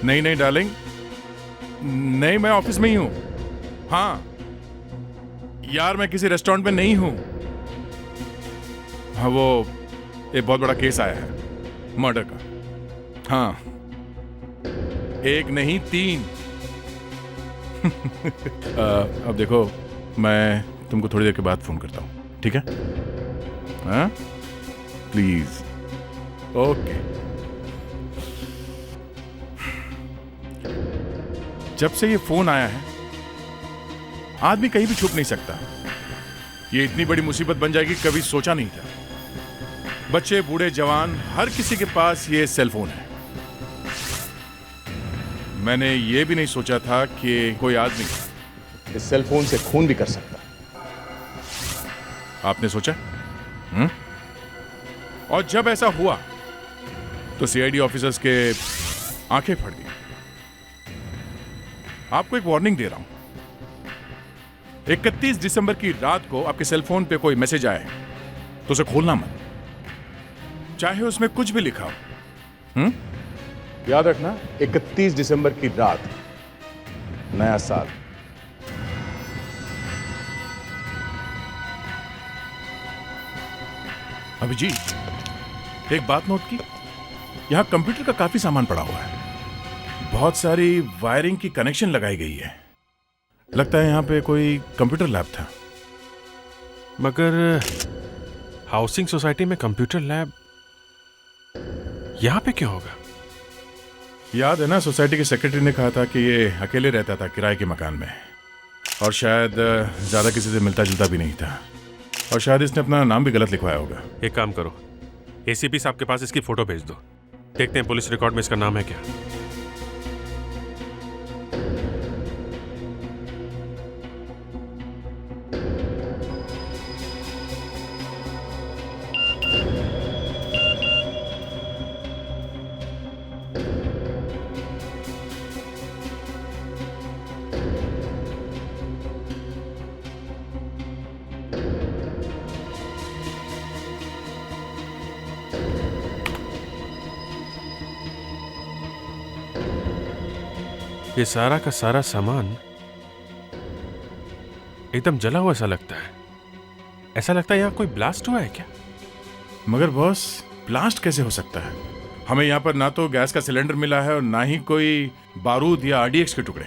नहीं नहीं डार्लिंग, नहीं मैं ऑफिस में ही हूं। हाँ यार, मैं किसी रेस्टोरेंट में नहीं हूं। हाँ वो एक बहुत बड़ा केस आया है मर्डर का। हाँ, एक नहीं 3। अब देखो, मैं तुमको थोड़ी देर के बाद फोन करता हूँ, ठीक है? हाँ प्लीज। ओके। जब से ये फोन आया है, आदमी कहीं भी छुप नहीं सकता। ये इतनी बड़ी मुसीबत बन जाएगी कभी सोचा नहीं था। बच्चे, बूढ़े, जवान, हर किसी के पास ये सेल फोन है। मैंने ये भी नहीं सोचा था कि कोई आदमी इस सेल फोन से खून भी कर सकता। आपने सोचा? और जब ऐसा हुआ तो सीआईडी ऑफिसर्स के आंखें फट गई। आपको एक वार्निंग दे रहा हूं, 31 दिसंबर की रात को आपके सेल फोन पे कोई मैसेज आए तो उसे खोलना मत, चाहे उसमें कुछ भी लिखा हो। याद रखना, 31 दिसंबर की रात, नया साल। अभिजीत, एक बात नोट की, यहां कंप्यूटर का काफी सामान पड़ा हुआ है। बहुत सारी वायरिंग की कनेक्शन लगाई गई है। लगता है यहां पे कोई कंप्यूटर लैब था। मगर हाउसिंग सोसाइटी में कंप्यूटर लैब यहां पे क्या होगा? याद है ना, सोसाइटी के सेक्रेटरी ने कहा था कि ये अकेले रहता था किराए के मकान में, और शायद ज्यादा किसी से मिलता जुलता भी नहीं था, और शायद इसने अपना नाम भी गलत लिखवाया होगा। एक काम करो, एसीपी साहब के पास इसकी फोटो भेज दो, देखते हैं पुलिस रिकॉर्ड में इसका नाम है क्या। ये सारा का सारा सामान एकदम जला हुआ ऐसा लगता है। ऐसा लगता है यहाँ कोई ब्लास्ट हुआ है क्या? मगर बॉस, ब्लास्ट कैसे हो सकता है? हमें यहाँ पर ना तो गैस का सिलेंडर मिला है और ना ही कोई बारूद या आरडीएक्स के टुकड़े।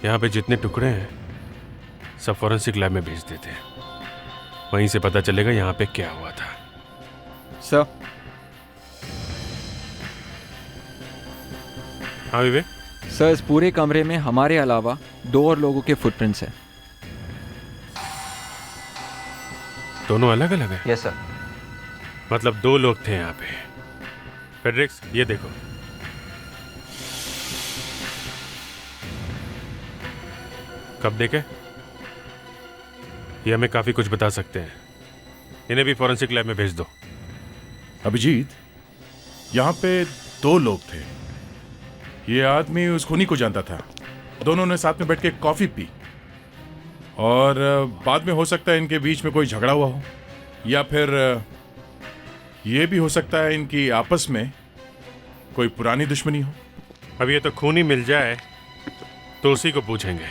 यहाँ पे जितने टुकड़े हैं सब फॉरेंसिक लैब में भेज देते हैं, वहीं से पता चलेगा यहाँ पे क्या हुआ था। सर। हाँ विवेक। सर, इस पूरे कमरे में हमारे अलावा 2 और लोगों के फुटप्रिंट्स हैं। दोनों अलग अलग हैं? Yes sir. मतलब 2 लोग थे यहाँ पे। फेडरिक्स, ये देखो। कब देखे? ये हमें काफी कुछ बता सकते हैं। इन्हें भी फॉरेंसिक लैब में भेज दो। अभिजीत, यहाँ पे 2 लोग थे। ये आदमी उस खूनी को जानता था। दोनों ने साथ में बैठ के कॉफी पी, और बाद में हो सकता है इनके बीच में कोई झगड़ा हुआ हो, या फिर ये भी हो सकता है इनकी आपस में कोई पुरानी दुश्मनी हो। अब ये तो खूनी मिल जाए तो उसी को पूछेंगे।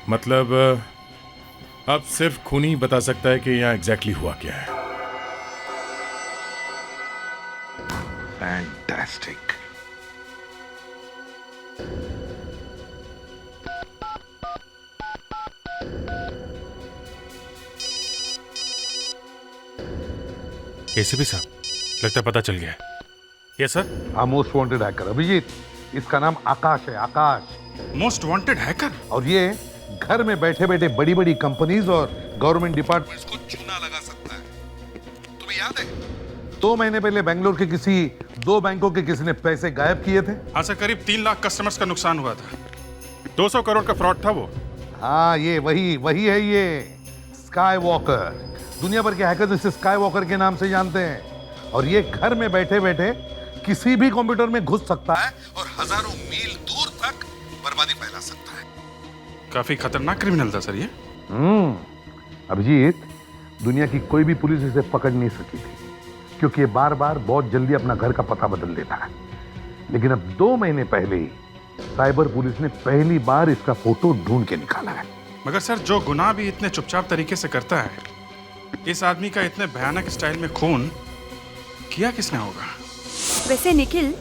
मतलब अब सिर्फ खूनी ही बता सकता है कि यहाँ एग्जैक्टली हुआ क्या है। फैंटास्टिक। एसीपी साहब, लगता है पता चल गया है। Yes sir. हाँ, मोस्ट वांटेड हैकर अभिजीत। इसका नाम आकाश है, आकाश। Most wanted hacker? और ये घर में बैठे बैठे बड़ी बड़ी कंपनीज और गवर्नमेंट डिपार्टमेंट्स को चूना लगा सकता है। तुम्हें याद है 2 महीने पहले बेंगलोर के किसी 2 बैंकों के किसी ने पैसे गायब किए थे? हाँ सर, करीब 3 लाख कस्टमर्स का नुकसान हुआ था। 200 करोड़ का फ्रॉड था वो। हाँ, ये वही है ये स्काई वॉकर। दुनिया भर के हैकर्स इसे स्काई वॉकर के नाम से जानते हैं। और ये घर में बैठे बैठे किसी भी कंप्यूटर में घुस सकता है और हजारों मील दूर तक बर्बादी फैला सकता है। काफी खतरनाक क्रिमिनल था सर ये। अभिजीत, दुनिया की कोई भी पुलिस इसे पकड़ नहीं सकी थी, क्योंकि ये बार बार बहुत जल्दी अपना घर का पता बदल देता है। लेकिन अब 2 महीने पहले ही साइबर पुलिस ने पहली बार इसका फोटो ढूंढ के निकाला है। मगर सर, जो गुनाह भी इतने चुपचाप तरीके से करता है, इस आदमी का इतने भयानक स्टाइल में खून किया किसने होगा? वैसे निखिल,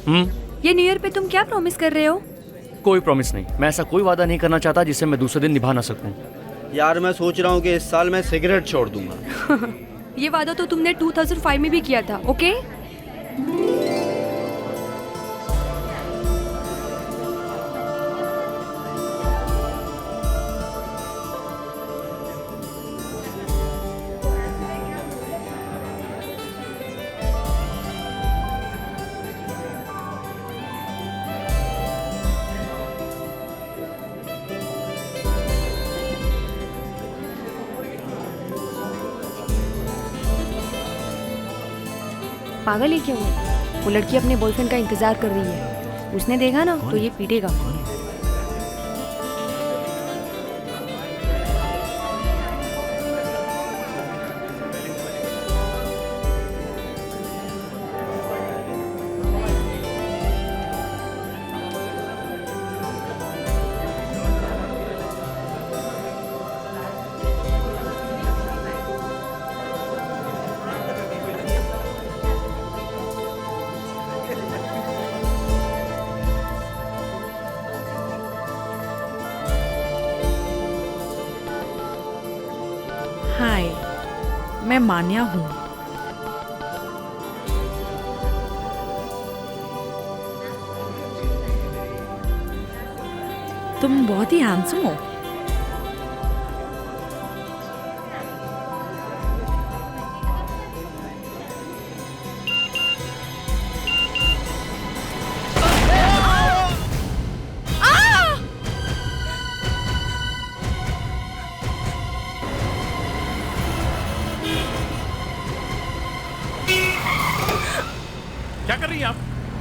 ये न्यू ईयर पे तुम क्या प्रॉमिस कर रहे हो? कोई प्रॉमिस नहीं। मैं ऐसा कोई वादा नहीं करना चाहता जिसे मैं दूसरे दिन निभा ना सकूं। यार मैं सोच रहा हूँ कि इस साल मैं सिगरेट छोड़ दूंगा। ये वादा तो तुमने 2005 में भी किया था, ओके? पागल है क्या वो लड़की अपने बॉयफ्रेंड का इंतजार कर रही है। उसने देखा ना तो ये पीटेगा। हाय, मैं मान्या हूँ। तुम बहुत ही हैंडसम हो। क्या कर रही हैं आप?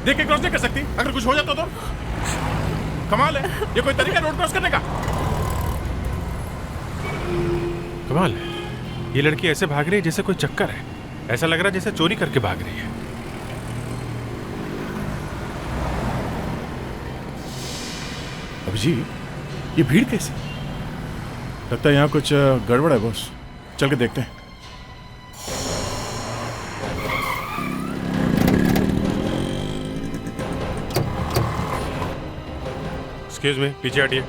देख के क्रॉस नहीं कर सकती? अगर कुछ हो जाता तो? कमाल है, ये कोई तरीका रोड क्रॉस करने का? कमाल है, ये लड़की ऐसे भाग रही है जैसे कोई चक्कर है। ऐसा लग रहा है जैसे चोरी करके भाग रही है। अभिजीत, ये भीड़ कैसी? लगता है यहाँ कुछ गड़बड़ है बॉस। चल के देखते हैं। एक्सक्यूज मी, पीछे हटिए।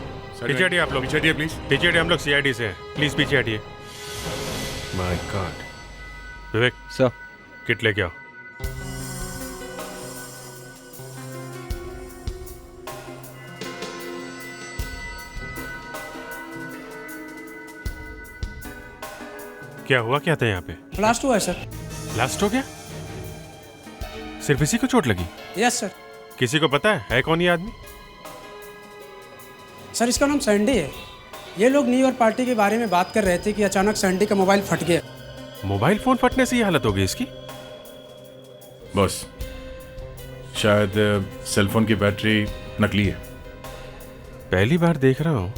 पीछे हटिए आप लोग। पीछे हटिए प्लीज। पीछे हटिए, हम लोग सीआईडी से हैं। प्लीज पीछे हटिए। My God. Vivek sir, kit लेके आओ। क्या हुआ क्या था यहाँ पे? ब्लास्ट हुआ है सर। ब्लास्ट हो गया? सिर्फ इसी को चोट लगी? Yes sir. किसी को पता है कौन ये आदमी? सर, इसका नाम सैंडी है। ये लोग न्यू ईयर पार्टी के बारे में बात कर रहे थे कि अचानक सैंडी का मोबाइल फट गया। मोबाइल फोन फटने से ये हालत हो गई इसकी? बॉस, शायद सेलफोन की बैटरी नकली है। पहली बार देख रहा हूँ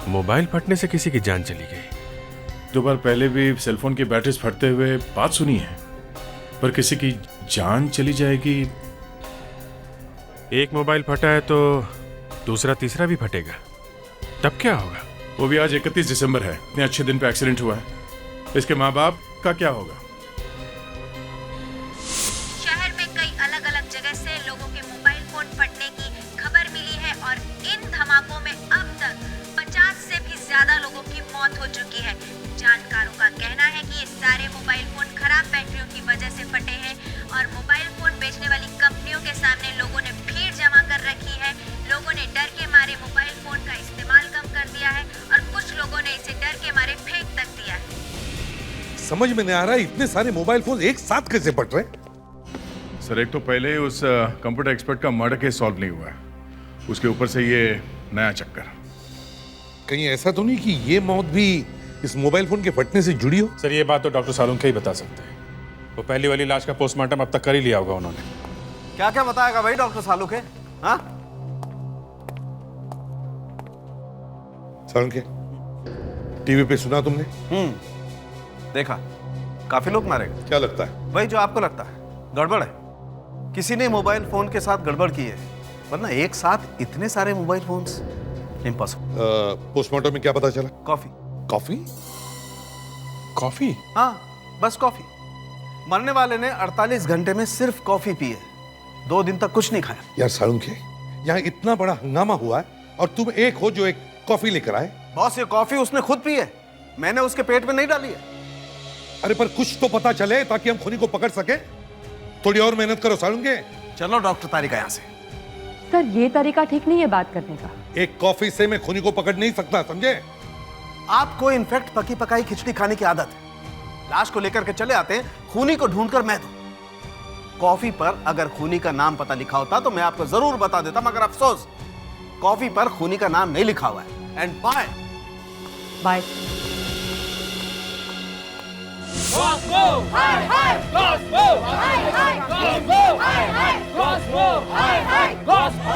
मोबाइल फटने से किसी की जान चली गई। 2 बार पहले भी सेलफोन की बैटरीज फटते हुए बात सुनी है, पर किसी की जान चली जाएगी। एक मोबाइल फटा है तो दूसरा तीसरा भी फटेगा, तब क्या होगा? वो भी आज 31 दिसंबर है। इतने अच्छे दिन पे एक्सीडेंट हुआ है। इसके माँ बाप का क्या होगा? शहर में कई अलग अलग जगह से लोगों के मोबाइल फोन फटने की खबर मिली है और इन धमाकों में अब तक 50 से भी ज्यादा लोगों की मौत हो चुकी है। जानकारों का कहना है कि ये सारे मोबाइल फोन खराब बैटरियों की वजह से फटे हैं और मोबाइल फोन बेचने वाली कंपनियों के सामने लोगों ने भीड़ जमा कर रखी है। लोगों ने डर के मारे मोबाइल फोन का इस्तेमाल कम कर दिया है और कुछ लोगों ने इसे डर के मारे फेंक तक दिया है। समझ में नहीं आ रहा है, इतने सारे मोबाइल फोन एक साथ कैसे फट रहे? सर, एक तो पहले उस कंप्यूटर एक्सपर्ट का मर्डर केस सॉल्व नहीं हुआ है, उसके ऊपर से ये नया चक्कर। कहीं ऐसा तो नहीं कि ये मौत भी इस मोबाइल फोन के फटने से जुड़ी हो? सर, ये बात तो डॉक्टर सालुंखे ही बता सकते हैं। वो पहली वाली लाश का पोस्टमार्टम अब तक कर ही लिया होगा उन्होंने। क्या क्या बताएगा भाई डॉक्टर सालुखे? हाँ, सालुंखे, टीवी पे सुना तुमने? देखा। काफी लोग मारे गए। क्या लगता है? वही जो आपको लगता है, गड़बड़ है। किसी ने मोबाइल फोन के साथ गड़बड़ की है, वरना एक साथ इतने सारे मोबाइल फोन्स इम्पॉसिबल। पोस्टमार्टम में क्या पता चला? कॉफी। कॉफी? कॉफी? हाँ, बस कॉफी। मरने वाले ने 48 घंटे में सिर्फ कॉफी पी है, 2 दिन तक कुछ नहीं खाया। यार सालुंखे, यहाँ इतना बड़ा हंगामा हुआ है और तुम एक हो जो एक कॉफी लेकर आए। बॉस, ये कॉफी उसने खुद पी है, मैंने उसके पेट में नहीं डाली है। अरे पर कुछ तो पता चले ताकि हम खूनी को पकड़ सके। थोड़ी और मेहनत करो सालुंखे। चलो डॉक्टर तारिका यहाँ से। सर ये तरीका ठीक नहीं है बात करने का। एक कॉफी से मैं खूनी को पकड़ नहीं सकता, समझे? आपको इनफेक्ट पकी पकाई खिचड़ी खाने की आदत है। लाश को लेकर के चले आते हैं, खूनी को ढूंढकर मैं दूं। कॉफी पर अगर खूनी का नाम पता लिखा होता तो मैं आपको जरूर बता देता, मगर अफसोस कॉफी पर खूनी का नाम नहीं लिखा हुआ है। And bye bye.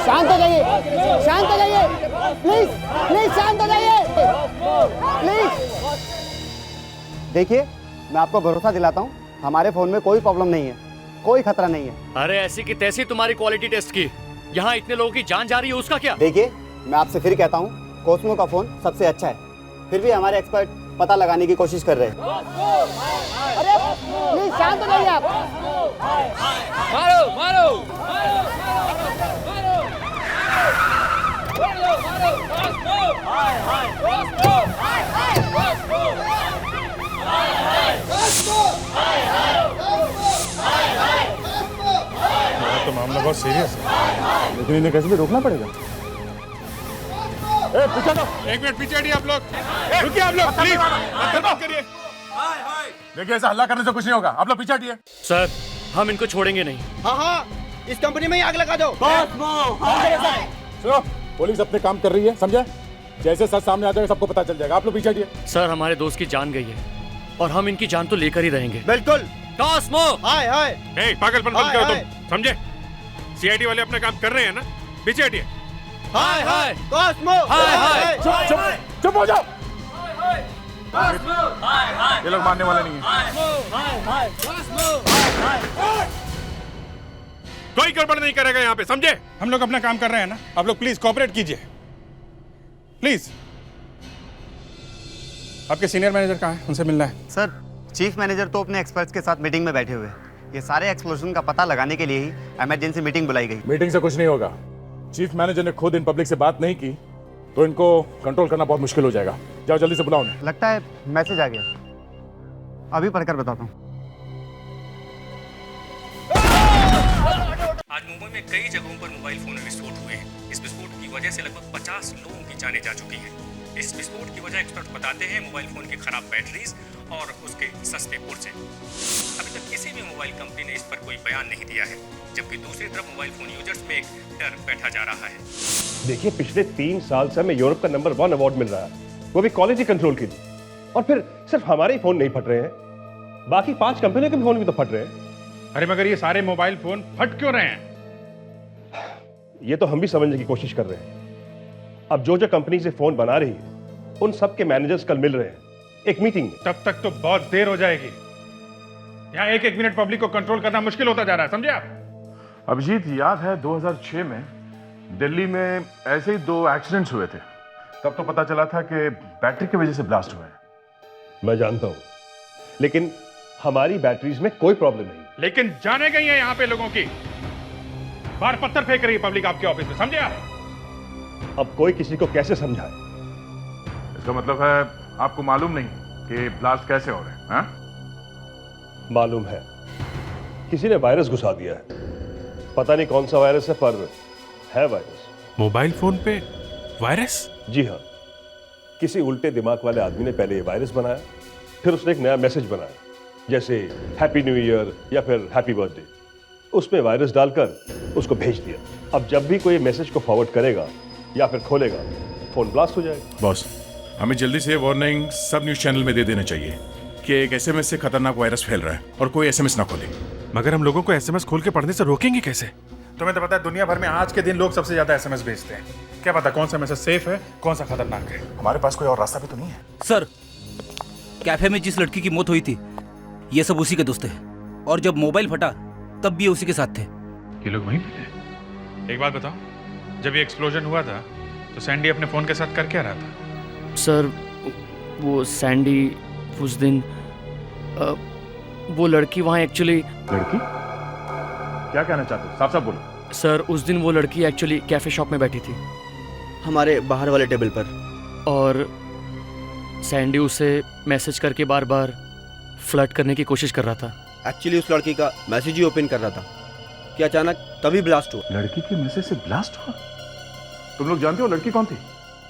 शांत हो जाइए, शांत हो जाइए, प्लीज प्लीज शांत हो जाइए, प्लीज। देखिए, मैं आपको भरोसा दिलाता हूँ, हमारे फोन में कोई प्रॉब्लम नहीं है, कोई खतरा नहीं है। अरे ऐसी की तैसी तुम्हारी क्वालिटी टेस्ट की, यहाँ इतने लोगों की जान जा रही है, उसका क्या? देखिए, मैं आपसे फिर कहता हूँ, कोस्मो का फोन सबसे अच्छा है, फिर भी हमारे एक्सपर्ट पता लगाने की कोशिश कर रहे हैं। अरे प्लीज शांत हो जाइए आप। मारो मारो। तो मामला बहुत सीरियस है, लेकिन इन्हें कैसे भी रोकना पड़ेगा। पीछे दो। 1 मिनट पीछे हटिए आप लोग। रुकिए आप लोग, प्लीज मत करिए। देखिए, ऐसा हल्ला करने से कुछ नहीं होगा, आप लोग पीछे हटिए। सर हम इनको छोड़ेंगे नहीं। हाँ हाँ, इस कंपनी में ही आग लगा दो। सुनो, पुलिस अपने काम कर रही है, समझे? जैसे सच सामने आ जाएगा सबको पता चल जाएगा। आप लोग पीछे हटिए। सर हमारे दोस्त की जान गई है और हम इनकी जान तो लेकर ही रहेंगे। बिल्कुल। कॉस्मो। हाय हाय। ए, पागलपन बंद करो तुम, समझे? सीआईडी वाले अपना काम कर रहे हैं ना, पीछे हटिए। हाय हाय कॉस्मो। हाय हाय। चुप हो जाओ। ये लोग मानने वाले नहीं हैं। कोई गड़बड़ नहीं करेगा यहाँ पे, समझे? हम लोग अपना काम कर रहे हैं ना, आप लोग प्लीज कोऑपरेट कीजिए, प्लीज। आपके सीनियर मैनेजर कहाँ है? उनसे मिलना है। सर, चीफ मैनेजर तो अपने एक्सपर्ट्स के साथ मीटिंग में बैठे हुए हैं। ये सारे एक्सप्लोजन का पता लगाने के लिए ही इमरजेंसी मीटिंग बुलाई गई। मीटिंग से कुछ नहीं होगा। चीफ मैनेजर ने खुद इन पब्लिक से बात नहीं की तो इनको कंट्रोल करना बहुत मुश्किल हो जाएगा। जाओ जल्दी से बुलाओ उन्हें। लगता है मैसेज आ गया, अभी पढ़कर बताता हूँ। आज मुंबई में कई जगहों पर मोबाइल फोन विस्फोट हुए हैं। इस विस्फोट की वजह से लगभग 50 लोगों की जानें जा चुकी हैं। इस विस्फोट की वजह एक्सपर्ट बताते हैं मोबाइल फोन की खराब बैटरीज और उसके सस्ते पुर्जे। अभी तक किसी भी मोबाइल कंपनी ने इस पर कोई बयान नहीं दिया है, जबकि दूसरी तरफ मोबाइल फोन यूजर्स में एक डर बैठा जा रहा है। देखिए, पिछले 3 साल से हमें यूरोप का नंबर 1 अवार्ड मिल रहा है, वो भी क्वालिटी कंट्रोल के लिए। और फिर सिर्फ हमारे ही फोन नहीं फट रहे हैं, बाकी 5 कंपनियों के फोन भी तो फट रहे हैं। अरे मगर ये सारे मोबाइल फोन फट क्यों रहे हैं? ये तो हम भी समझने की कोशिश कर रहे हैं। अब जो कंपनी से फोन बना रही है उन सब के मैनेजर्स कल मिल रहे हैं एक मीटिंग में। तब तक तो बहुत देर हो जाएगी। यहाँ एक मिनट पब्लिक को कंट्रोल करना मुश्किल होता जा रहा है, समझे आप? अभिजीत, याद है 2006 में दिल्ली में ऐसे ही 2 एक्सीडेंट्स हुए थे। तब तो पता चला था कि बैटरी की वजह से ब्लास्ट हुए हैं। मैं जानता हूं, लेकिन हमारी बैटरीज में कोई प्रॉब्लम नहीं। लेकिन जाने गई है यहाँ पे लोगों की। बाहर पत्थर फेंक रही है पब्लिक आपके ऑफिस में, समझे आप? अब कोई किसी को कैसे समझाए? इसका मतलब है आपको मालूम नहीं कि ब्लास्ट कैसे हो रहे हैं? हाँ? मालूम है, किसी ने वायरस घुसा दिया है। पता नहीं कौन सा वायरस है, पर है वायरस। मोबाइल फोन पे वायरस? जी हाँ, किसी उल्टे दिमाग वाले आदमी ने पहले ये वायरस बनाया, फिर उसने एक नया मैसेज बनाया, जैसे हैप्पी न्यू ईयर या फिर हैप्पी बर्थडे। उसमें वायरस डालकर उसको भेज दिया। अब जब भी कोई मैसेज को फॉरवर्ड करेगा या फिर खोलेगा, फोन ब्लास्ट हो जाएगा। बॉस, हमें जल्दी से वार्निंग सब न्यूज चैनल में दे देना चाहिए कि एक एसएमएस से खतरनाक वायरस फैल रहा है और कोई एसएमएस ना खोले। मगर हम लोगों को एसएमएस खोल के पढ़ने से रोकेंगे कैसे? तुम्हें तो पता है दुनिया भर में आज के दिन लोग सबसे ज्यादा एसएमएस भेजते हैं। क्या पता कौन सा मैसेज सेफ है, कौन सा खतरनाक है। हमारे पास कोई और रास्ता भी तो नहीं है। सर, कैफे में जिस लड़की की मौत हुई थी, ये सब उसी के दोस्त हैं। और जब मोबाइल फटा तब भी उसी के साथ थे। ये लोग वहीं मिले? एक बात बताओ, जब ये एक्सप्लोजन हुआ था तो सैंडी अपने फोन के साथ कर क्या रहा था? सर वो सैंडी उस दिन वो लड़की वहाँ एक्चुअली। लड़की? क्या कहना चाहते हो? साफ साफ बोलो। सर उस दिन वो लड़की एक्चुअली कैफे शॉप में बैठी थी हमारे बाहर वाले टेबल पर, और सैंडी उसे मैसेज करके बार बार फ्लर्ट करने की कोशिश कर रहा था। एक्चुअली उस लड़की का मैसेज ही ओपन कर रहा था कि अचानक तभी ब्लास्ट हुआ। लड़की के मैसेज से ब्लास्ट हुआ? तुम लोग जानते हो लड़की कौन थी?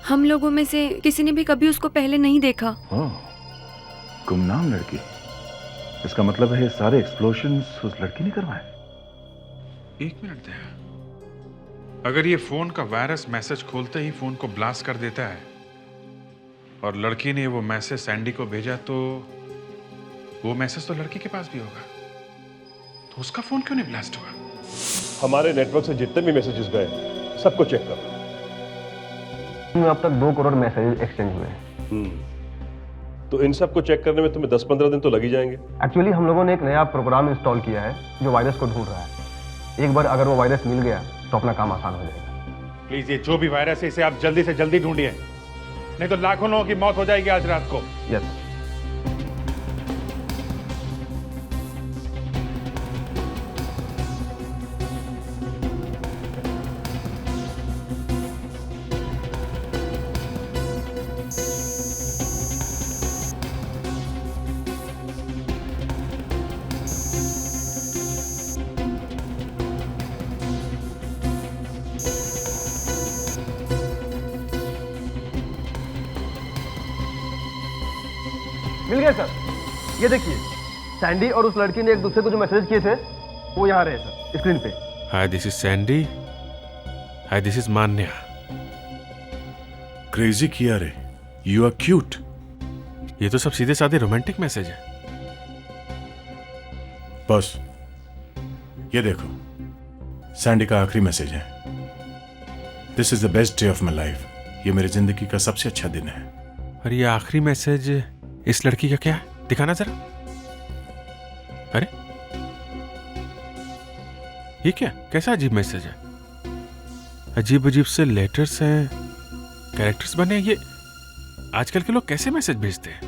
हम लोगों में से किसी ने भी कभी उसको पहले नहीं देखा। गुमनाम लड़की। इसका मतलब है ये सारे एक्सप्लोशंस उस लड़की ने करवाए। एक मिनट दया, अगर ये फोन का वायरस मैसेज खोलते ही फोन को ब्लास्ट कर देता है और लड़की ने वो मैसेज सैंडी को भेजा, तो वो मैसेज तो लड़की के पास भी होगा, तो उसका फोन क्यों नहीं ब्लास्ट हुआ? हमारे नेटवर्क से जितने भी मैसेजेस गए सबको चेक कर। अब तक 2 करोड़ मैसेजेस एक्सचेंज हुए हैं। तो इन सब को चेक करने में तुम्हें 10-15 दिन तो लग ही जाएंगे। एक्चुअली हम लोगों ने एक नया प्रोग्राम इंस्टॉल किया है जो वायरस को ढूंढ रहा है। एक बार अगर वो वायरस मिल गया तो अपना काम आसान हो जाएगा। प्लीज ये जो भी वायरस है इसे आप जल्दी से जल्दी ढूंढिए, नहीं तो लाखों लोगों की मौत हो जाएगी आज रात को। यस। मिल गया सर। ये देखिए, सैंडी और उस लड़की ने एक दूसरे को जो मैसेज किए थे वो यहाँ रहे सर, स्क्रीन पे। Hi this is Sandy, hi this is Manya. Crazy किया रे, यू आर क्यूट। ये तो सब सीधे साधे रोमांटिक मैसेज है। बस ये देखो, सैंडी का आखिरी मैसेज है। This is the best day of my life. ये मेरी जिंदगी का सबसे अच्छा दिन है। और ये आखिरी मैसेज इस लड़की का क्या है? दिखाना जरा। अरे ये क्या, कैसा अजीब मैसेज है? अजीब अजीब से लेटर्स हैं, कैरेक्टर्स बने। ये आजकल के लोग कैसे मैसेज भेजते हैं?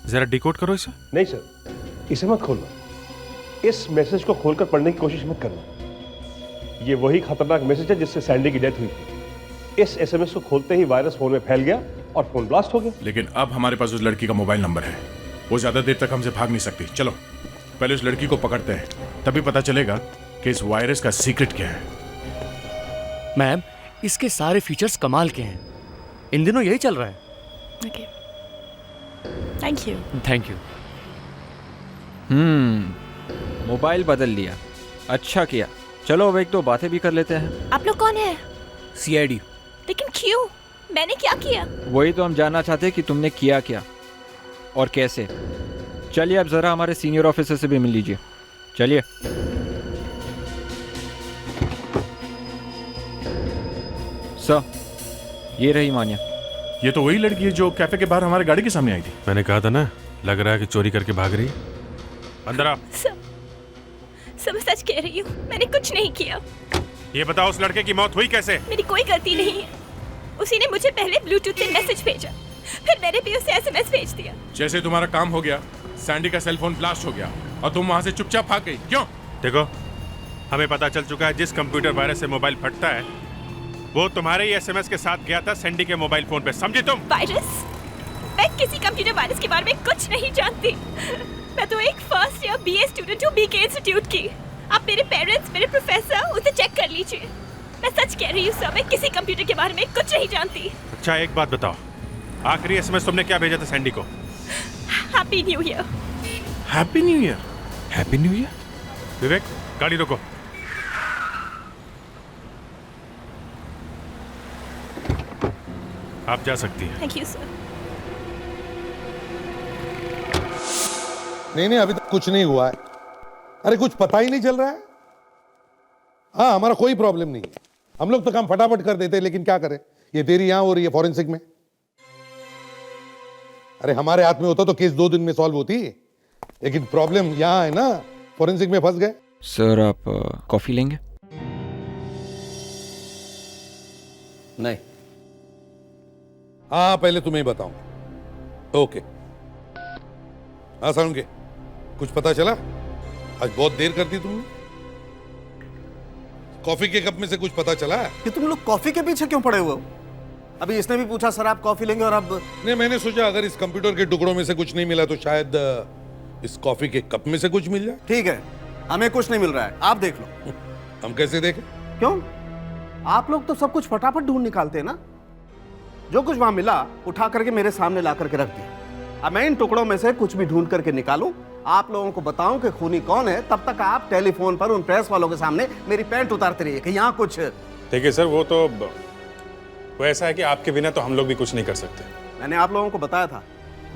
जरा डिकोड करो इसे। नहीं सर, इसे मत खोलना। इस मैसेज को खोलकर पढ़ने की कोशिश मत करना। ये वही खतरनाक मैसेज है जिससे सैंडी की डेथ हुई थी। इस एसएमएस को खोलते ही वायरस फोन में फैल गया और फोन ब्लास्ट हो गया। लेकिन अब हमारे पास उस लड़की का मोबाइल नंबर है। वो ज्यादा देर तक हमसे भाग नहीं सकती। चलो पहले उस लड़की को पकड़ते हैं, तभी पता चलेगा कि इस वायरस का सीक्रेट क्या है। मैम, इसके सारे फीचर्स कमाल के हैं। इन दिनों यही चल रहा है। Okay, thank you. Thank you. Mobile बदल लिया, अच्छा किया। चलो अब 1-2 बातें भी कर लेते हैं। आप लोग कौन है? सीआईडी। लेकिन क्यों? मैंने क्या किया? वही तो हम जानना चाहते हैं कि तुमने किया क्या और कैसे। चलिए अब जरा हमारे सीनियर ऑफिसर से भी मिल लीजिए। चलिए। सर, ये रही मान्या। ये तो वही लड़की है जो कैफे के बाहर हमारे गाड़ी के सामने आई थी। मैंने कहा था ना, लग रहा है कि चोरी करके भाग रही है। अंदर आ। सब सच कह रही हूँ, मैंने कुछ नहीं किया। ये बताओ उस लड़के की मौत हुई कैसे? मेरी कोई गलती नहीं है। उसी ने मुझे पहले ब्लूटूथ से मैसेज भेजा, फिर मैंने भी उसे एसएमएस भेज दिया। जैसे तुम्हारा काम हो गया, सैंडी का सेल फोन ब्लास्ट हो गया और तुम वहां से चुपचाप भाग गई। क्यों? देखो, हमें पता चल चुका है जिस कंप्यूटर वायरस से मोबाइल फटता है वो तुम्हारे ही एसएमएस के साथ गया था सैंडी के मोबाइल फोन पे। समझी तुम? वायरस? मैं किसी कंप्यूटर वायरस के बारे में कुछ नहीं जानती। मैं तो एक फर्स्ट ईयर बीए स्टूडेंट हूँ बीके इंस्टीट्यूट की। आप मेरे पेरेंट्स, मेरे प्रोफेसर, उसे चेक कर लीजिए। मैं सच कह रही हूँ सर, मैं किसी कंप्यूटर के बारे में कुछ नहीं जानती। अच्छा एक बात बताओ, आखिरी एसएमएस तुमने क्या भेजा था सैंडी को? Happy new year. Happy new year? Happy new year? Vivek, गाड़ी रोको। आप जा सकती हैं। Thank you sir. नहीं अभी तक कुछ नहीं हुआ है। अरे कुछ पता ही नहीं चल रहा है। हाँ, हमारा कोई प्रॉब्लम नहीं है। हम लोग तो काम फटाफट कर देते हैं, लेकिन क्या करें, ये देरी यहां हो रही है फॉरेंसिक में। अरे हमारे हाथ में होता तो केस 2 दिन में सॉल्व होती, लेकिन प्रॉब्लम यहां है ना, फॉरेंसिक में फंस गए। सर आप कॉफी लेंगे? नहीं। हाँ पहले तुम्हें ही बताऊं। ओके। हाँ साउंड के कुछ पता चला? आज बहुत देर कर दी तुमने। कॉफी के कप में से कुछ पता चला? कि तुम लोग कॉफी के पीछे क्यों पड़े हुए हो? अभी इसने भी पूछा सर आप कॉफी लेंगे, और अब नहीं, मैंने सोचा अगर इस कंप्यूटर के टुकड़ों में से कुछ नहीं मिला तो शायद इस कॉफी के कप में से कुछ मिल जाए। ठीक है, हमें कुछ नहीं मिल रहा है, आप देख लो। हम कैसे देखें? क्यों? आप लोग तो सब कुछ फटाफट ढूंढ निकालते हैं ना। जो कुछ वहां मिला उठा करके मेरे सामने ला करके रख दिया। अब मैं इन टुकड़ों में से कुछ भी ढूंढ करके निकालूं, आप लोगों को बताऊं कि खूनी कौन है, तब तक आप टेलीफोन पर उन प्रेस वालों के सामने मेरी पैंट उतारते रहिए कि यहाँ कुछ। देखिए सर, वो ऐसा है कि आपके बिना तो हम लोग भी कुछ नहीं कर सकते। मैंने आप लोगों को बताया था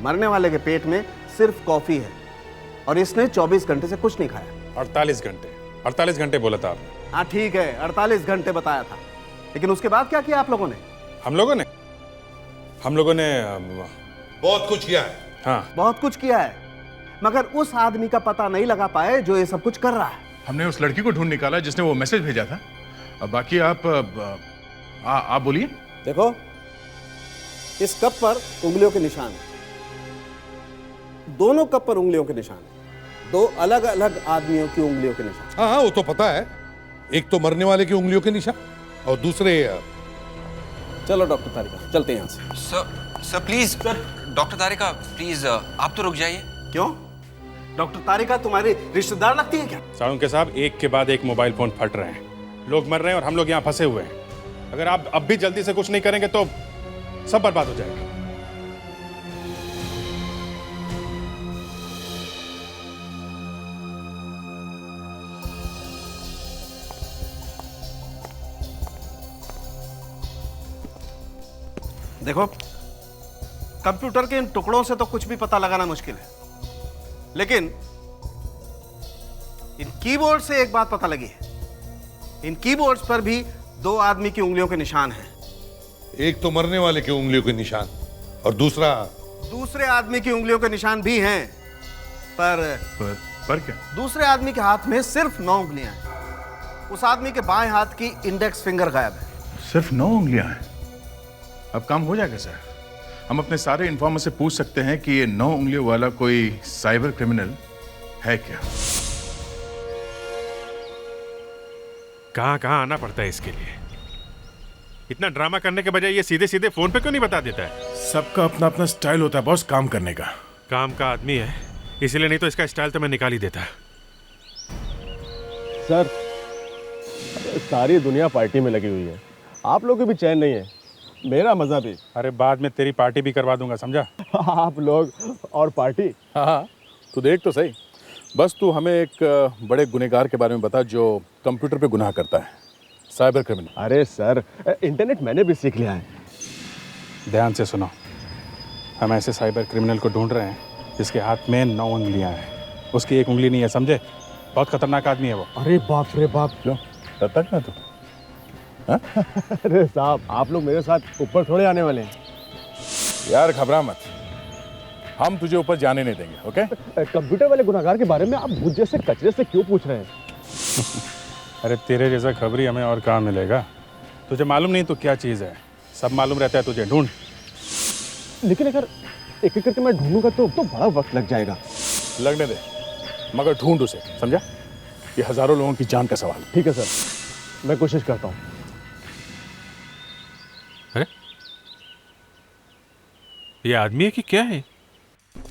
मरने वाले के पेट में सिर्फ कॉफी है, और इसने 24 घंटे से कुछ नहीं खाया। 48 घंटे बोला था आपने। हाँ ठीक है, 48 घंटे बताया था, लेकिन उसके बाद क्या किया आप लोगों ने? हम लोगों ने बहुत कुछ किया है। हाँ, बहुत कुछ किया है, मगर उस आदमी का पता नहीं लगा पाए जो ये सब कुछ कर रहा है। हमने उस लड़की को ढूंढ निकाला जिसने वो मैसेज भेजा था। अब बाकी आप बोलिए। देखो, इस कप पर उंगलियों के निशान है, दोनों कप पर उंगलियों के निशान है, दो अलग अलग आदमियों की उंगलियों के निशान। हाँ वो तो पता है, एक तो मरने वाले की उंगलियों के निशान और दूसरे। चलो डॉक्टर तारिका, चलते हैं यहाँ से। Sir please, doctor Tarika please, आप तो रुक जाइए। क्यों? डॉक्टर तारिका तुम्हारी रिश्तेदार लगती है क्या? साळुंके साहब, एक के बाद एक मोबाइल फोन फट रहे हैं, लोग मर रहे हैं और हम लोग यहाँ फंसे हुए हैं। अगर आप अब भी जल्दी से कुछ नहीं करेंगे तो सब बर्बाद हो जाएगा। देखो, कंप्यूटर के इन टुकड़ों से तो कुछ भी पता लगाना मुश्किल है, लेकिन इन कीबोर्ड से एक बात पता लगी है। इन कीबोर्ड्स पर भी दो आदमी की उंगलियों के निशान हैं। एक तो मरने वाले की उंगलियों के निशान और दूसरे आदमी की उंगलियों के निशान भी हैं, पर क्या? दूसरे आदमी के हाथ में सिर्फ 9 उंगलियां हैं। उस आदमी के बाएं हाथ की इंडेक्स फिंगर गायब है। सिर्फ 9 उंगलियां हैं? अब काम हो जाएगा सर। हम अपने सारे इन्फॉर्मर से पूछ सकते हैं कि ये 9 उंगलियों वाला कोई साइबर क्रिमिनल है क्या? कहां आना पड़ता है इसके लिए? इतना ड्रामा करने के बजाय ये सीधे सीधे फोन पे क्यों नहीं बता देता है? सबका अपना अपना स्टाइल होता है बॉस, काम करने का। काम का आदमी है इसीलिए, नहीं तो इसका स्टाइल तो मैं निकाल ही देता। सर, सारी दुनिया पार्टी में लगी हुई है, आप लोग को भी चैन नहीं है, मेरा मजा भी। अरे बाद में तेरी पार्टी भी करवा दूंगा, समझा? आप लोग और पार्टी। हाँ, तू देख तो सही। बस तू हमें एक बड़े गुनहगार के बारे में बता जो कंप्यूटर पे गुनाह करता है, साइबर क्रिमिनल। अरे सर, इंटरनेट मैंने भी सीख लिया है। ध्यान से सुनो, हम ऐसे साइबर क्रिमिनल को ढूंढ रहे हैं जिसके हाथ में 9 उंगलियां हैं, उसकी एक उंगली नहीं है, समझे? बहुत खतरनाक आदमी है वो। अरे बाप रे बाप। क्यों डरता क्यों तू? अरे साहब, आप लोग मेरे साथ ऊपर थोड़े आने वाले हैं। यार घबरा मत, हम तुझे ऊपर जाने नहीं देंगे, ओके? कंप्यूटर वाले गुनहगार के बारे में आप मुझ जैसे कचरे से क्यों पूछ रहे हैं? अरे तेरे जैसा खबरी हमें और कहाँ मिलेगा? तुझे मालूम नहीं तो क्या चीज़ है, सब मालूम रहता है तुझे। ढूंढ। लेकिन अगर एक एक करके मैं ढूंढूंगा तो बड़ा वक्त लग जाएगा। लगने दे, मगर ढूंढ उसे, समझा? ये हजारों लोगों की जान का सवाल है। ठीक है सर, मैं कोशिश करता हूँ। अरे ये आदमी है कि क्या है?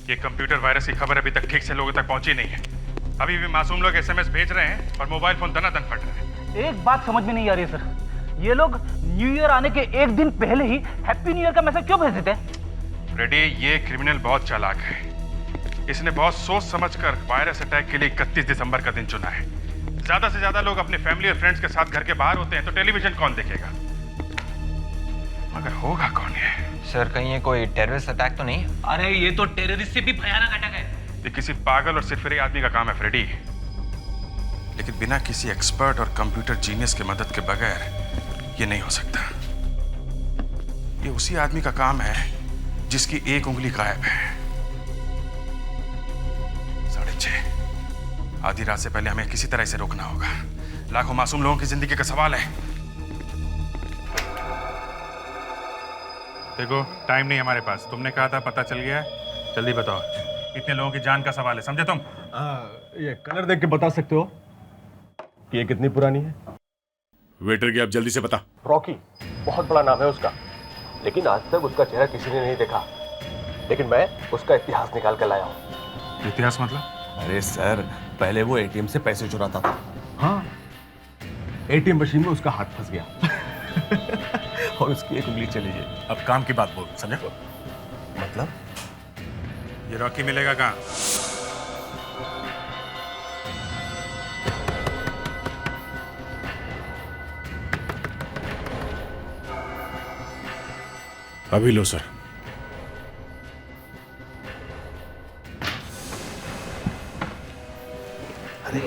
ये कंप्यूटर वायरस की खबर अभी तक ठीक से लोगों तक पहुंची नहीं है। अभी भी मासूम लोग एसएमएस भेज रहे हैं और मोबाइल फोन दनादन फट रहे हैं। एक बात समझ में नहीं आ रही है सर, ये लोग न्यू ईयर आने के एक दिन पहले ही हैप्पी न्यू ईयर का मैसेज क्यों भेज देते हैं? रेडी, ये क्रिमिनल बहुत चालाक है। इसने बहुत सोच समझकर वायरस अटैक के लिए 31 दिसंबर का दिन चुना है। ज्यादा से ज्यादा लोग अपने फैमिली और फ्रेंड्स के साथ घर के बाहर होते हैं तो टेलीविजन कौन देखेगा? मगर होगा कौन ये? सर, कहीं ये कोई टेररिस्ट अटैक तो नहीं? अरे ये तो टेररिस्ट से भी भयानक अटैक है। ये किसी पागल और सिरफिरे आदमी का काम है फ्रेडी, लेकिन बिना किसी एक्सपर्ट और कंप्यूटर जीनियस के मदद के बगैर ये नहीं हो सकता। ये उसी आदमी का काम है जिसकी एक उंगली गायब है। 6:30 आधी रात से पहले हमें किसी तरह इसे रोकना होगा। लाखों मासूम लोगों की जिंदगी का सवाल है। देखो टाइम नहीं हमारे पास। तुमने कहा था पता चल गया है, जल्दी बताओ। इतने लोगों की जान का सवाल है, समझे तुम? ये कलर देख के बता सकते हो कि ये कितनी पुरानी है? वेटर की आप जल्दी से बता। रॉकी बहुत बड़ा नाम है उसका, लेकिन आज तक उसका चेहरा किसी ने नहीं देखा। लेकिन मैं उसका इतिहास निकाल कर लाया हूँ। इतिहास मतलब? अरे सर, पहले वो एटीएम से पैसे चुराता था। हाँ, एटीएम मशीन में उसका हाथ फंस गया और उसकी एक उंगली चली गई। अब काम की बात बोल, समझे? मतलब? ये रॉकी मिलेगा कहाँ? अभी लो सर। अरे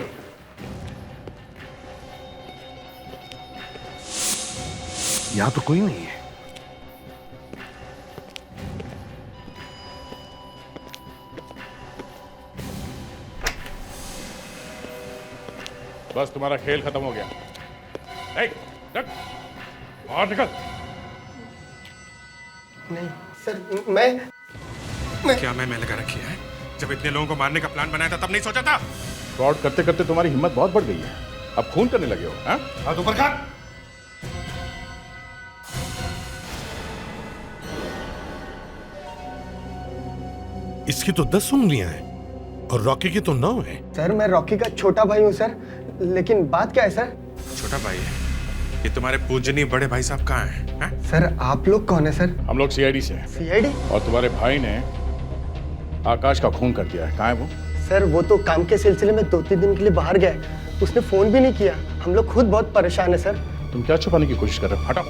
यहां तो कोई नहीं है। बस तुम्हारा खेल खत्म हो गया। और निकल। नहीं सर, मैं क्या मैं लगा रखी है? जब इतने लोगों को मारने का प्लान बनाया था तब नहीं सोचा था? फ्रॉड करते करते तुम्हारी हिम्मत बहुत बढ़ गई है, अब खून करने लगे हो। हाँ? हाथ ऊपर कर। इसकी तो 10 उंगलियां हैं और रॉकी की तो 9 है। सर, मैं रॉकी का छोटा भाई हूँ सर, लेकिन बात क्या है सर? छोटा भाई है? ये तुम्हारे पूजनीय बड़े भाई साहब कहाँ हैं? हैं? सर, आप लोग कौन है सर? हम लोग सीआईडी से हैं। सीआईडी? और तुम्हारे भाई ने आकाश का खून कर दिया है। कहाँ है वो? सर, वो तो काम के सिलसिले में 2-3 दिन के लिए बाहर गया है, उसने फोन भी नहीं किया। हम लोग खुद बहुत परेशान है सर। तुम क्या छुपाने की कोशिश कर रहे हो? हटाओ।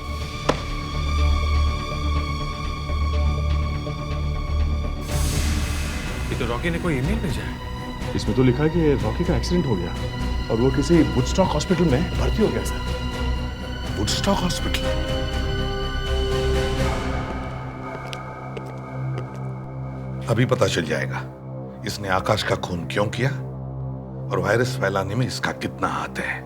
ये तो रॉकी ने कोई ईमेल भेजा है। इसमें तो लिखा है कि रॉकी का एक्सीडेंट हो गया और वो किसी वुडस्टॉक हॉस्पिटल में भर्ती हो गया सर। Woodstock hospital? अभी पता चल जाएगा इसने आकाश का खून क्यों किया और वायरस फैलाने में इसका कितना हाथ है।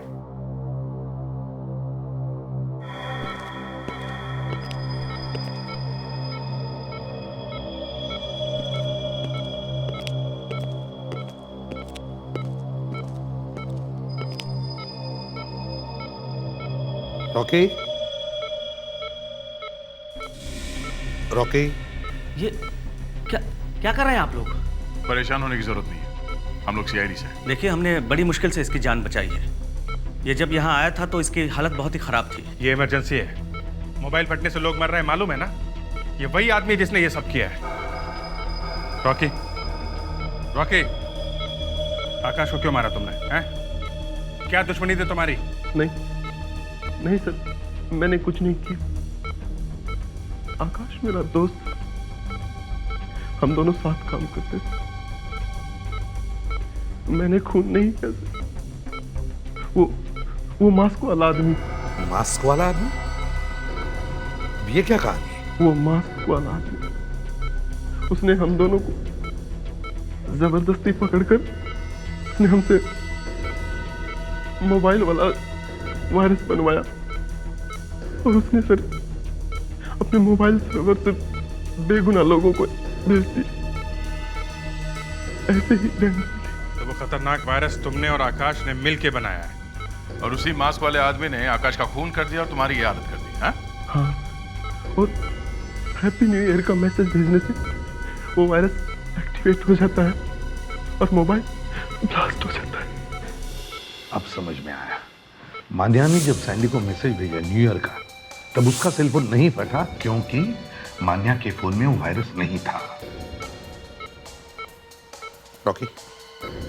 रॉकी, रॉकी, ये क्या कर रहे हैं आप लोग? परेशान होने की जरूरत नहीं है, हम लोग सीआईडी से हैं। देखिए, हमने बड़ी मुश्किल से इसकी जान बचाई है। ये जब यहाँ आया था तो इसकी हालत बहुत ही खराब थी। ये इमरजेंसी है, मोबाइल फटने से लोग मर रहे हैं, मालूम है ना? ये वही आदमी है जिसने ये सब किया है। रॉकी, रॉकी, आकाश को क्यों मारा तुमने? हैं? क्या दुश्मनी थी तुम्हारी? नहीं सर, मैंने कुछ नहीं किया। आकाश मेरा दोस्त, हम दोनों साथ काम करते थे। मैंने खून नहीं किया सर। वो मास्क वाला आदमी। मास्क वाला आदमी? ये क्या कहानी है? वो मास्क वाला आदमी, उसने हम दोनों को जबरदस्ती पकड़कर उसने हमसे मोबाइल वाला वायरस बनवाया और उसने सर अपने मोबाइल सर्वर से बेगुनाह लोगों को भेज दी। ऐसे ही तो वो खतरनाक वायरस तुमने और आकाश ने मिलके बनाया है और उसी मास्क वाले आदमी ने आकाश का खून कर दिया और तुम्हारी ये आदत कर दी। हाँ? हाँ, और हैप्पी न्यू ईयर का मैसेज भेजने से वो वायरस एक्टिवेट हो जाता है और मोबाइल ब्लास्ट हो जाता है। अब समझ में आया। मान्या ने जब सैंडी को मैसेज भेजा न्यू ईयर का, तब उसका सेलफोन नहीं फटा क्योंकि मान्या के फोन में वो वायरस नहीं था। रॉकी,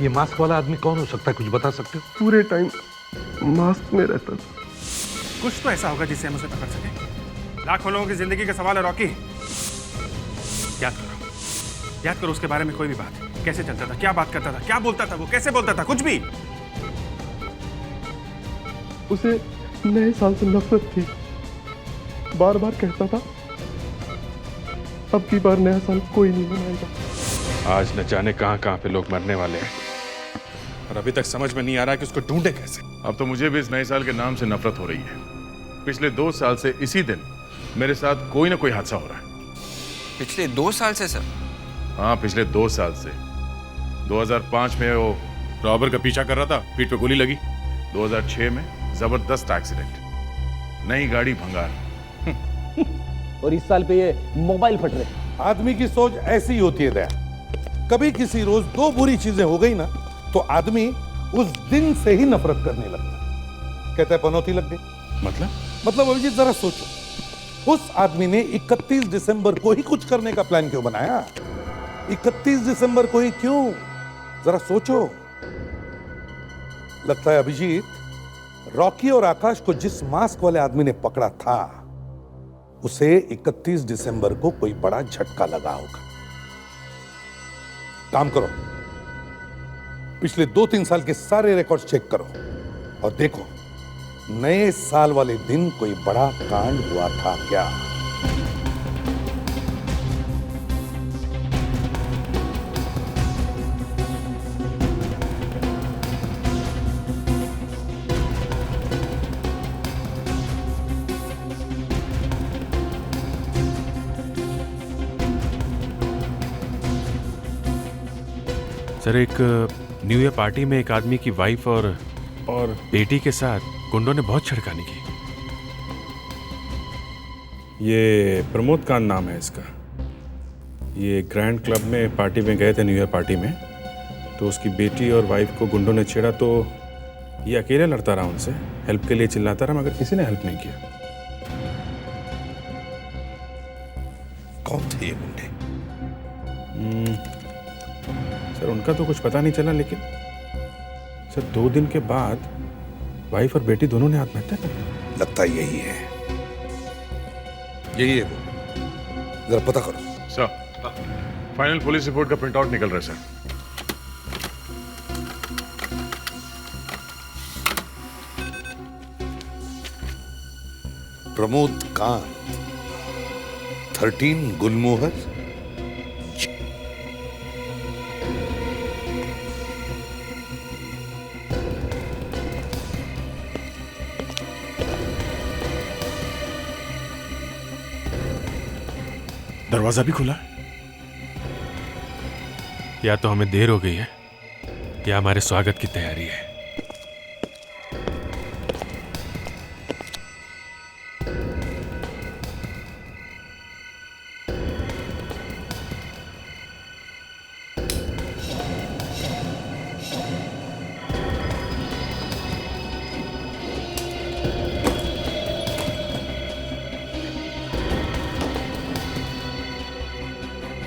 ये मास्क वाला आदमी कौन हो सकता है, कुछ बता सकते हो? पूरे टाइम मास्क में रहता था। कुछ तो ऐसा होगा जिससे हम उसे पकड़ सके। लाखों लोगों की जिंदगी का सवाल है रॉकी। याद करो उसके बारे में कोई भी बात। कैसे चलता था, क्या बात करता था, क्या बोलता था, वो कैसे बोलता था, कुछ भी। उसे नए साल से नफरत थी, बार बार कहता था अब की बार नया साल कोई नहीं मनाएगा। आज न जाने कहां कहां पे लोग मरने वाले हैं और अभी तक समझ में नहीं आ रहा कि उसको ढूंढे कैसे। अब तो मुझे भी इस नए साल के नाम से नफरत हो रही है। पिछले 2 साल से इसी दिन मेरे साथ कोई ना कोई हादसा हो रहा है। पिछले 2 साल से सर? हाँ, पिछले 2 साल से। 2005 में वो रॉबर का पीछा कर रहा था, पीठ पे गोली लगी। 2006 में जबरदस्त एक्सीडेंट, नई गाड़ी भंगार। और इस साल पे ये मोबाइल फट रहे। आदमी की सोच ऐसी ही होती है दया। कभी किसी रोज 2 बुरी चीजें हो गई ना तो आदमी उस दिन से ही नफरत करने लगता है। कहता है पनौती लग गई। मतलब अभिजीत जरा सोचो, उस आदमी ने 31 दिसंबर को ही कुछ करने का प्लान क्यों बनाया? 31 दिसंबर को ही क्यों? जरा सोचो। लगता है अभिजीत, रॉकी और आकाश को जिस मास्क वाले आदमी ने पकड़ा था उसे 31 दिसंबर को कोई बड़ा झटका लगा होगा। काम करो, पिछले 2-3 साल के सारे रिकॉर्ड्स चेक करो और देखो नए साल वाले दिन कोई बड़ा कांड हुआ था क्या। सर, एक न्यू ईयर पार्टी में एक आदमी की वाइफ और बेटी के साथ गुंडों ने बहुत छिड़कानी की। ये प्रमोद का नाम है इसका। ये ग्रैंड क्लब में पार्टी में गए थे, न्यू ईयर पार्टी में, तो उसकी बेटी और वाइफ को गुंडों ने छेड़ा तो ये अकेले लड़ता रहा उनसे, हेल्प के लिए चिल्लाता रहा, मगर किसी ने हेल्प नहीं किया। कौन थे ये गुंडे? सर, उनका तो कुछ पता नहीं चला, लेकिन सर 2 दिन के बाद वाइफ और बेटी दोनों ने आत्महत्या कर ली। लगता यही है, यही है वो। जरा पता करो। सर, फाइनल पुलिस रिपोर्ट का प्रिंट आउट निकल रहा है सर। प्रमोद कांत, 13 गुलमोहर। दरवाजा भी खुला है। या तो हमें देर हो गई है या हमारे स्वागत की तैयारी है।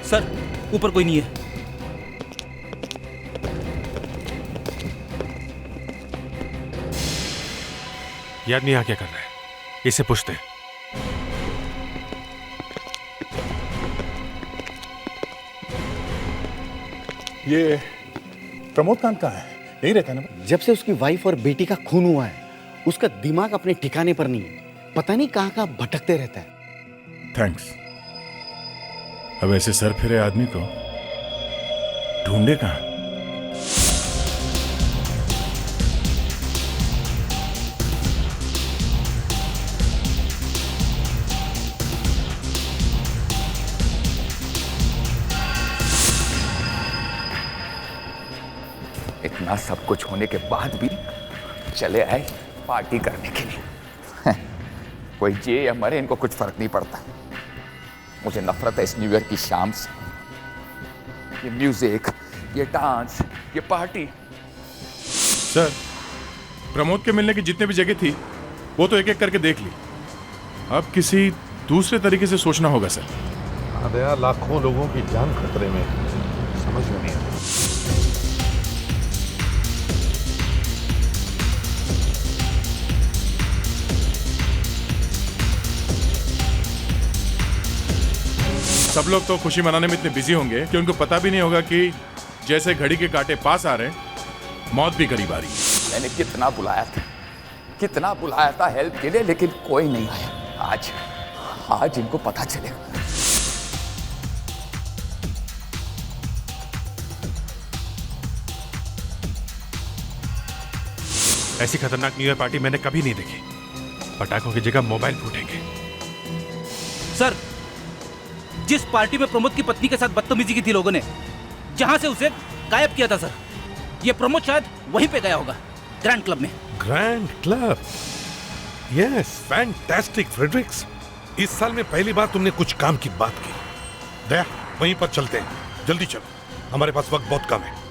सर, ऊपर कोई नहीं है। ये आदमी यहाँ क्या कर रहा है? इसे पूछते हैं। ये प्रमोद कांत कहाँ है? यही रहता है ना? जब से उसकी वाइफ और बेटी का खून हुआ है उसका दिमाग अपने ठिकाने पर नहीं है। पता नहीं कहाँ कहाँ भटकते रहता है। थैंक्स। अब ऐसे सर फिरे आदमी को ढूंढे कहाँ? इतना सब कुछ होने के बाद भी चले आए पार्टी करने के लिए। कोई जिए या मरे इनको कुछ फर्क नहीं पड़ता। मुझे नफरत है इस न्यू ईयर की शाम से। ये म्यूजिक, ये डांस, ये पार्टी। सर, प्रमोद के मिलने की जितने भी जगह थी वो तो एक एक करके देख ली। अब किसी दूसरे तरीके से सोचना होगा सर। हाँ दया, लाखों लोगों की जान खतरे में, समझ में नहीं आता। सब लोग तो खुशी मनाने में इतने बिजी होंगे कि उनको पता भी नहीं होगा कि जैसे घड़ी के कांटे पास आ रहे हैं, मौत भी करीब आ रही है। मैंने कितना बुलाया था हेल्प के लिए, लेकिन कोई नहीं आया। आज इनको पता चलेगा। ऐसी खतरनाक न्यू ईयर पार्टी मैंने कभी नहीं देखी। पटाखों की जगह मोबाइल फूटेंगे। सर, जिस पार्टी में प्रमोद की पत्नी के साथ बदतमीजी की थी लोगों ने, जहां से उसे गायब किया था सर। ये प्रमोद शायद वहीं पे गया होगा, ग्रैंड क्लब में। Grand club, yes, fantastic Fredericks. इस साल में पहली बार तुमने कुछ काम की बात की। दया, वहीं पर चलते हैं, जल्दी चलो, हमारे पास वक्त बहुत कम है।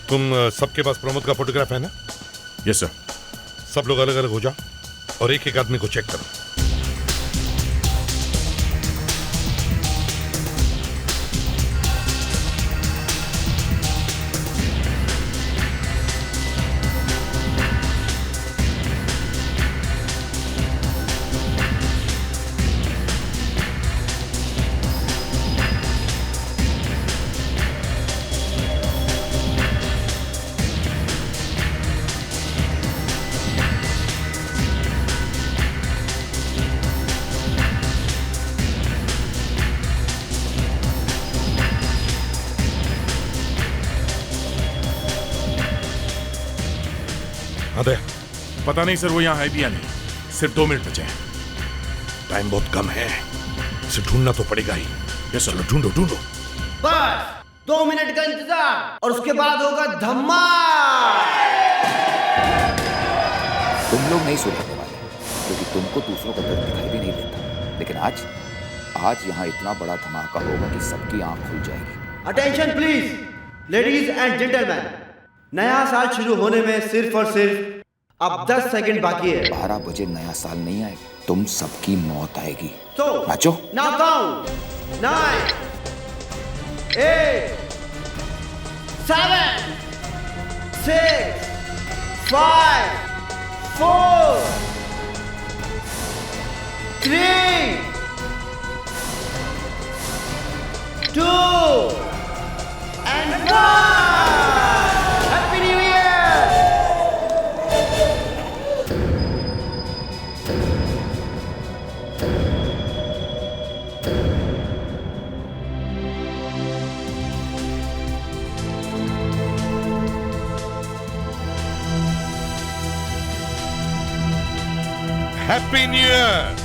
तुम सबके पास प्रमोद का फोटोग्राफ है ना? Yes sir. सब लोग अलग अलग हो जाओ और एक एक आदमी को चेक करो। अरे पता नहीं सर, वो यहाँ है भी या नहीं। सिर्फ 2 मिनट बचे हैं। टाइम बहुत कम है, इसे ढूंढना तो पड़ेगा ही। Yes sir. ढूंढो ढूंढो। बस 2 मिनट का इंतजार और उसके बाद होगा धमाल। तुम लोग नहीं सुधरने वाले, क्योंकि तुमको दूसरों का दर्द दिखाई भी नहीं देता। लेकिन आज यहाँ इतना बड़ा धमाका होगा कि सबकी आंख खुल जाएगी। Attention please, ladies and gentleman, नया साल शुरू होने में सिर्फ और सिर्फ अब 10 सेकंड बाकी है। 12 बजे नया साल नहीं आएगा, तुम सबकी मौत आएगी। तो नाचो। Now count 9 8 7 6 5 4 3 2 and 1। Happy new year. Happy new year.